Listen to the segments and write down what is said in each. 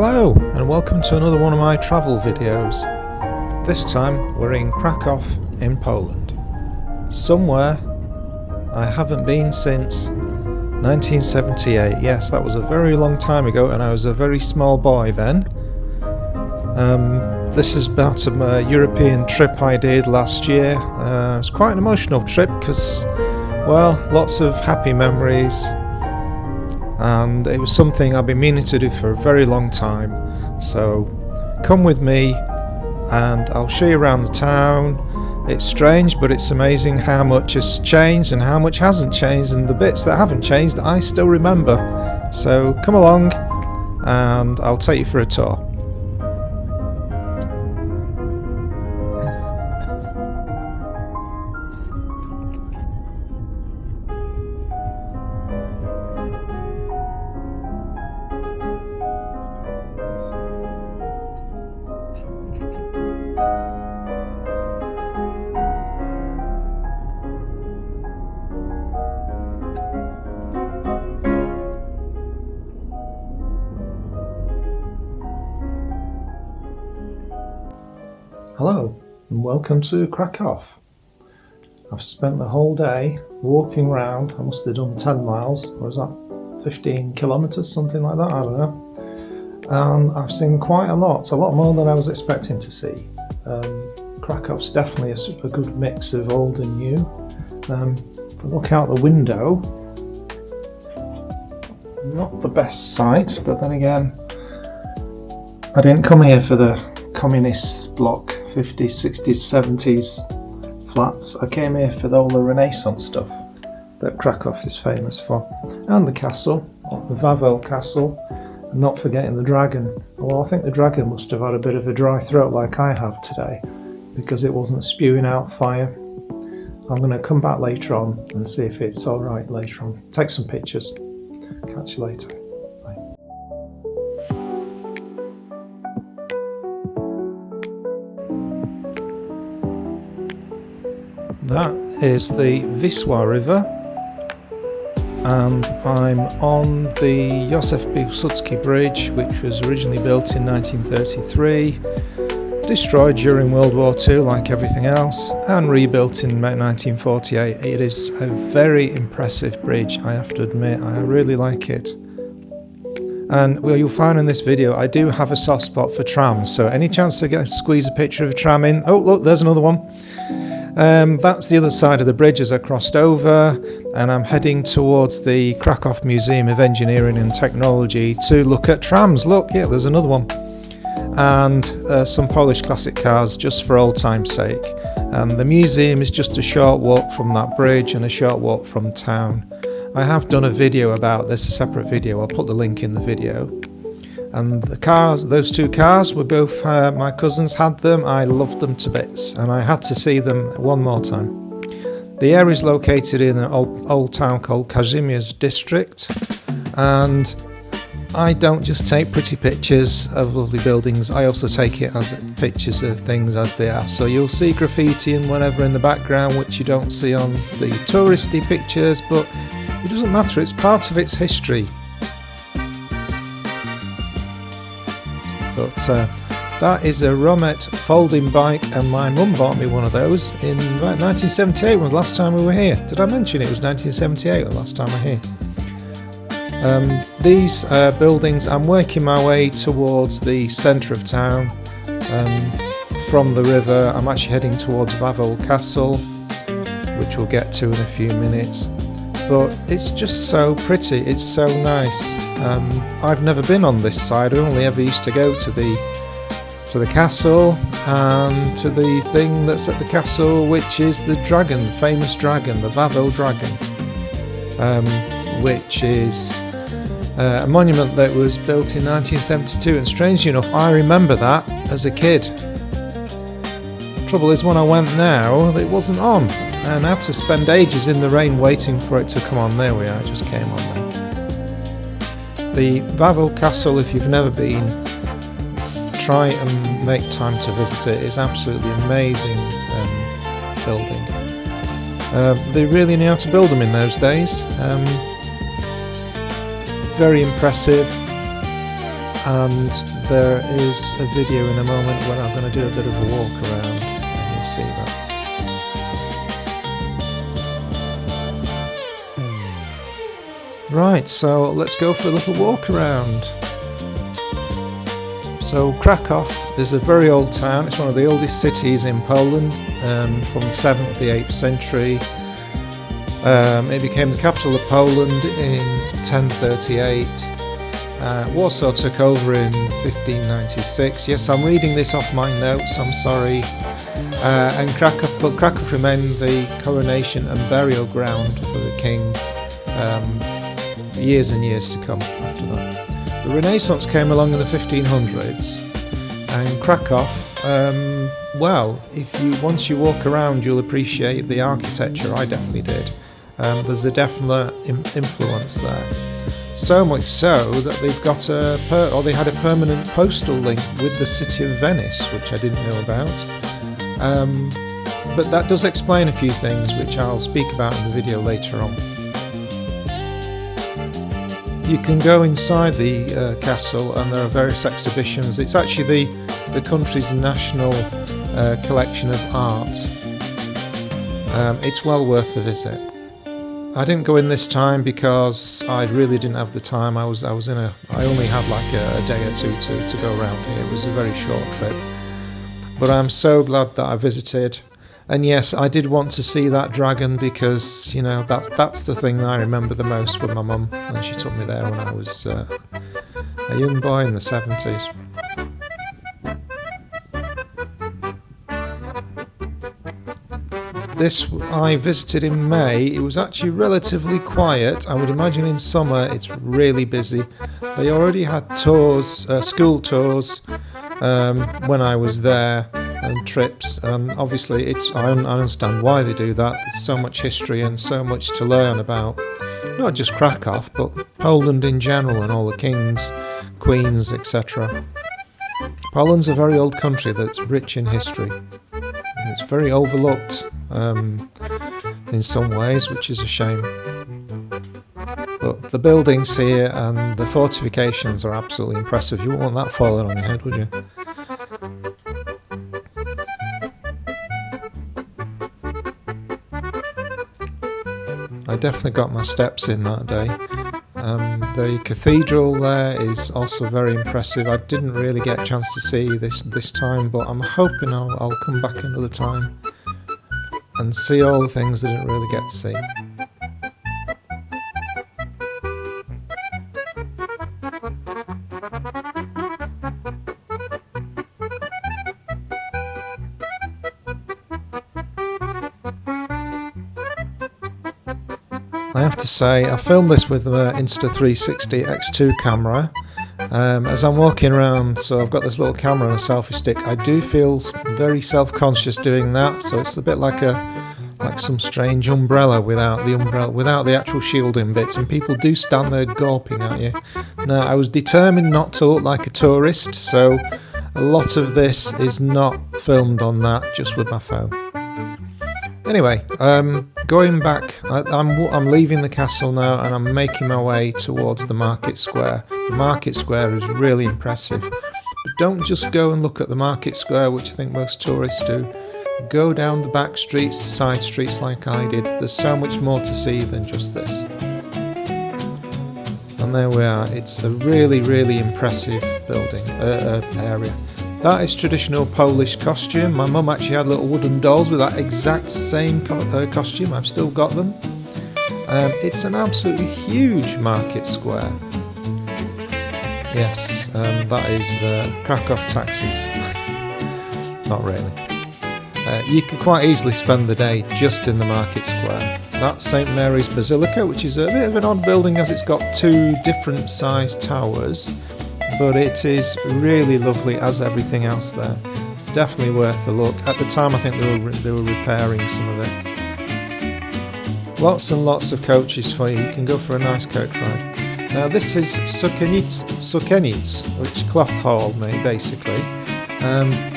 Hello and welcome to another one of my travel videos. This time we're in Krakow in Poland. Somewhere I haven't been since 1978. Yes, that was a very long time ago and I was a very small boy then. This is about a European trip I did last year. It was quite an emotional trip because, well, lots of happy memories. And it was something I've been meaning to do for a very long time. So come with me and I'll show you around the town. It's strange, but it's amazing how much has changed and how much hasn't changed, and the bits that haven't changed I still remember. So come along and I'll take you for a tour. Hello and welcome to Krakow. I've spent the whole day walking around. I must have done 10 miles, or was that 15 kilometres, something like that, I don't know. And I've seen quite a lot more than I was expecting to see. Krakow's definitely a super good mix of old and new. If I look out the window, not the best sight, but then again, I didn't come here for the communist bloc 50s, 60s, 70s flats. I came here for all the Renaissance stuff that Krakow is famous for, and the castle, the Wawel Castle, and not forgetting the dragon. Well, I think the dragon must have had a bit of a dry throat like I have today because it wasn't spewing out fire. I'm going to come back later on and see if it's alright later on. Take some pictures. Catch you later. That is the Wisła River, and I'm on the Józef Piłsudski Bridge, which was originally built in 1933, destroyed during World War II like everything else, and rebuilt in 1948. It is a very impressive bridge, I have to admit. I really like it. And well, you'll find in this video I do have a soft spot for trams, so any chance to squeeze a picture of a tram in. Oh look, there's another one. That's the other side of the bridge as I crossed over, and I'm heading towards the Krakow Museum of Engineering and Technology to look at trams. Look, yeah, there's another one. And some Polish classic cars just for old time's sake. And the museum is just a short walk from that bridge and a short walk from town. I have done a video about this, a separate video. I'll put the link in the video. And the cars, those two cars were both, my cousins had them. I loved them to bits and I had to see them one more time. The area is located in an old town called Kazimierz district, and I don't just take pretty pictures of lovely buildings, I also take it as pictures of things as they are. So you'll see graffiti and whatever in the background which you don't see on the touristy pictures, but it doesn't matter, it's part of its history. But that is a Romet folding bike, and my mum bought me one of those in 1978 was the last time we were here. Did I mention it was 1978 the last time we were here? These buildings, I'm working my way towards the centre of town. From the river I'm actually heading towards Wawel Castle, which we'll get to in a few minutes. But it's just so pretty, it's so nice. I've never been on this side, I only ever used to go to the castle and to the thing that's at the castle, which is the dragon, the famous dragon, the Wawel Dragon, which is a monument that was built in 1972, and strangely enough I remember that as a kid. Trouble is, when I went now, it wasn't on, and I had to spend ages in the rain waiting for it to come on. There we are, it just came on now. The Wawel Castle, if you've never been, try and make time to visit it. It's absolutely amazing building. They really knew how to build them in those days. Very impressive. and there is a video in a moment when I'm going to do a bit of a walk around, and you'll see that. Right, so let's go for a little walk around. So Krakow is a very old town. It's one of the oldest cities in Poland, from the 7th to the 8th century. It became the capital of Poland in 1038. Warsaw took over in 1596. Yes, I'm reading this off my notes, I'm sorry. And Krakow remained the coronation and burial ground for the kings for years and years to come after that. The Renaissance came along in the 1500s, and Krakow, well, once you walk around, you'll appreciate the architecture. I definitely did. There's a definite influence there. So much so that they've got they had a permanent postal link with the city of Venice, which I didn't know about. But that does explain a few things, which I'll speak about in the video later on. You can go inside the castle, and there are various exhibitions. It's actually the country's national collection of art. It's well worth a visit. I didn't go in this time because I really didn't have the time. I only had like a day or two to go around here. It was a very short trip. But I'm so glad that I visited. And yes, I did want to see that dragon because, you know, that's the thing that I remember the most with my mum when she took me there when I was a young boy in the 70s. This I visited in May. It was actually relatively quiet. I would imagine in summer it's really busy. They already had tours, school tours, when I was there, and trips. Obviously, I understand why they do that. There's so much history and so much to learn about, not just Krakow, but Poland in general and all the kings, queens, etc. Poland's a very old country that's rich in history. It's very overlooked in some ways, which is a shame. But the buildings here and the fortifications are absolutely impressive. You wouldn't want that falling on your head, would you? I definitely got my steps in that day. The cathedral there is also very impressive. I didn't really get a chance to see this time, but I'm hoping I'll come back another time and see all the things I didn't really get to see. I have to say, I filmed this with the Insta360 X2 camera. As I'm walking around, so I've got this little camera and a selfie stick. I do feel very self-conscious doing that, so it's a bit like some strange umbrella without the actual shielding bits, and people do stand there gawping at you. Now, I was determined not to look like a tourist, so a lot of this is not filmed on that, just with my phone. Anyway, going back, I'm leaving the castle now and I'm making my way towards the market square. The market square is really impressive. But don't just go and look at the market square, which I think most tourists do. Go down the back streets, the side streets like I did. There's so much more to see than just this. And there we are. It's a really, really impressive building, area. That is traditional Polish costume. My mum actually had little wooden dolls with that exact same costume. I've still got them. It's an absolutely huge market square. Yes, that is Krakow taxis. Not really. You could quite easily spend the day just in the market square. That's St Mary's Basilica, which is a bit of an odd building as it's got two different sized towers. But it is really lovely, as everything else there. Definitely worth a look. At the time, I think they were repairing some of it. Lots and lots of coaches for you. You can go for a nice coach ride. Now, this is Sukeniec, which is cloth hall, basically.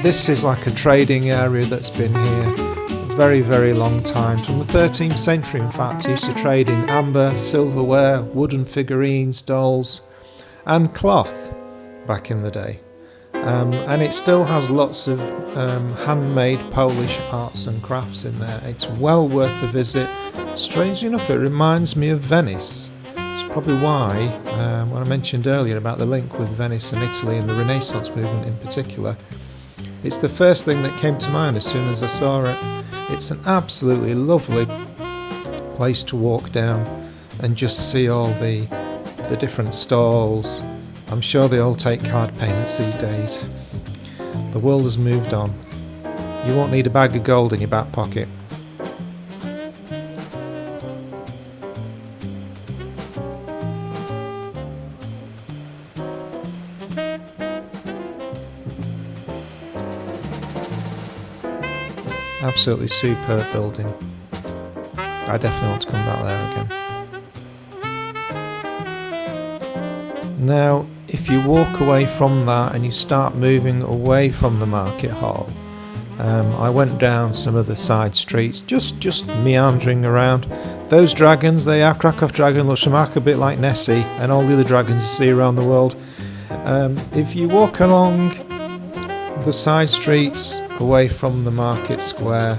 This is like a trading area that's been here a very, very long time. From the 13th century, in fact, used to trade in amber, silverware, wooden figurines, dolls, and cloth. back in the day. And it still has lots of handmade Polish arts and crafts in there. It's well worth a visit. Strangely enough, it reminds me of Venice. It's probably why, when I mentioned earlier about the link with Venice and Italy and the Renaissance movement in particular, it's the first thing that came to mind as soon as I saw it. It's an absolutely lovely place to walk down and just see all the different stalls. I'm sure they all take card payments these days. The world has moved on. You won't need a bag of gold in your back pocket. Absolutely superb building. I definitely want to come back there again. Now, if you walk away from that and you start moving away from the market hall, I went down some of the side streets, just meandering around. Those dragons, they are Krakow dragon, looks a bit like Nessie and all the other dragons you see around the world. If you walk along the side streets away from the market square,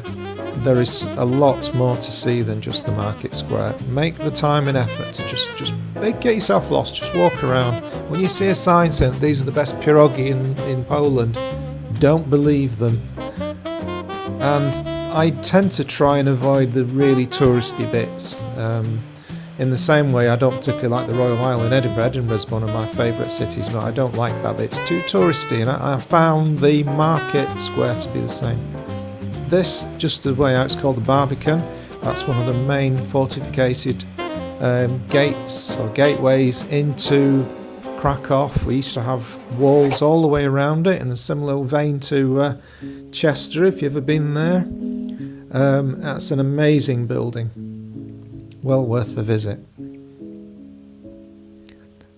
there is a lot more to see than just the market square. Make the time and effort to just get yourself lost, just walk around. When you see a sign saying these are the best pierogi in Poland, don't believe them. And I tend to try and avoid the really touristy bits. In the same way, I don't particularly like the Royal Mile in Edinburgh. Edinburgh's one of my favourite cities, but I don't like that. It's too touristy, and I found the market square to be the same. This, just the way out, it's called the Barbican. That's one of the main fortificated gates or gateways into Krakow. We used to have walls all the way around it in a similar vein to Chester, if you've ever been there. That's an amazing building. Well worth the visit.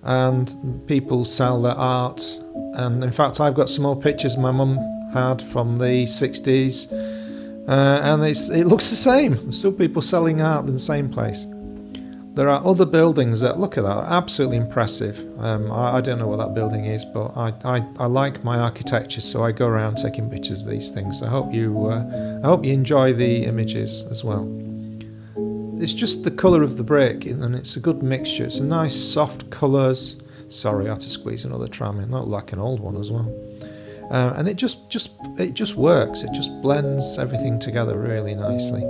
And people sell their art, and in fact I've got some more pictures my mum had from the 60s, and it looks the same. There's still people selling art in the same place. There are other buildings that, look at that, are absolutely impressive. I don't know what that building is, but I like my architecture, so I go around taking pictures of these things. I hope you enjoy the images as well. It's just the colour of the brick, and it's a good mixture. It's a nice soft colours. Sorry, I had to squeeze another tram in. Not like an old one as well. And it just works. It just blends everything together really nicely.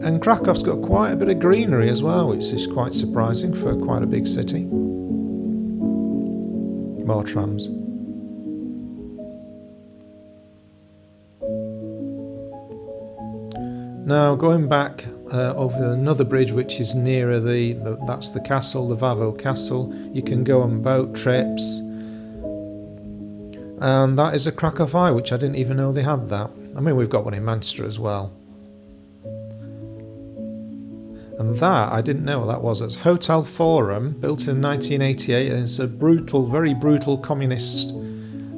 And Krakow's got quite a bit of greenery as well, which is quite surprising for quite a big city. More trams. Now, going back over another bridge which is nearer that's the castle, the Wawel Castle. You can go on boat trips. And that is a Krakow Eye, which I didn't even know they had that. I mean, we've got one in Manchester as well. And that, I didn't know what that was. It's Hotel Forum, built in 1988, and it's a very brutal communist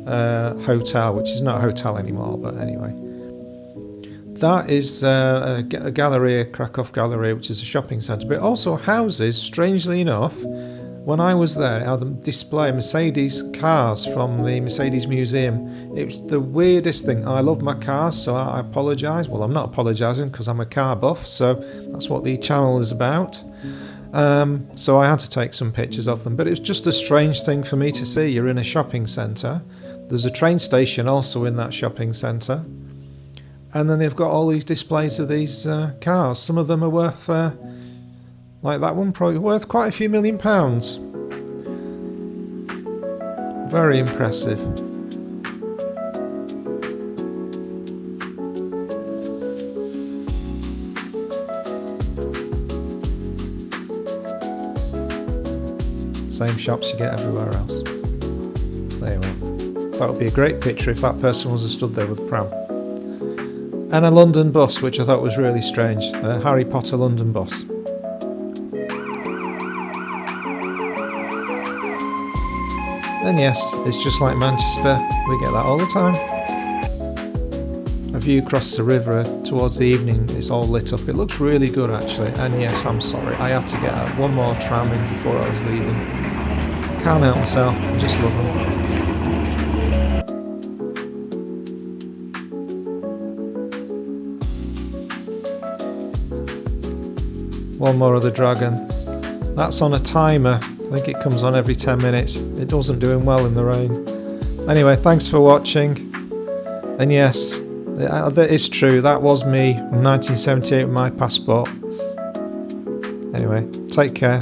hotel, which is not a hotel anymore, but anyway. That is a gallery, a Krakow Gallery, which is a shopping centre, but it also houses, strangely enough, when I was there, it had them display Mercedes cars from the Mercedes Museum. It was the weirdest thing. I love my cars, so I apologise. Well, I'm not apologising because I'm a car buff, so that's what the channel is about. So I had to take some pictures of them, but it was just a strange thing for me to see. You're in a shopping centre. There's a train station also in that shopping centre. And then they've got all these displays of these cars. Some of them are worth, like that one, probably worth quite a few £1 million. Very impressive. Same shops you get everywhere else. There you are. That would be a great picture if that person was stood there with a pram. And a London bus, which I thought was really strange. A Harry Potter London bus. And yes, it's just like Manchester. We get that all the time. A view across the river towards the evening. It's all lit up. It looks really good actually. And yes, I'm sorry. I had to get one more tram in before I was leaving. Can't help myself, I just love them. One more of the dragon. That's on a timer. I think it comes on every 10 minutes. It doesn't doing well in the rain. Anyway, thanks for watching. And yes, that is true. That was me, 1978 with my passport. Anyway, take care.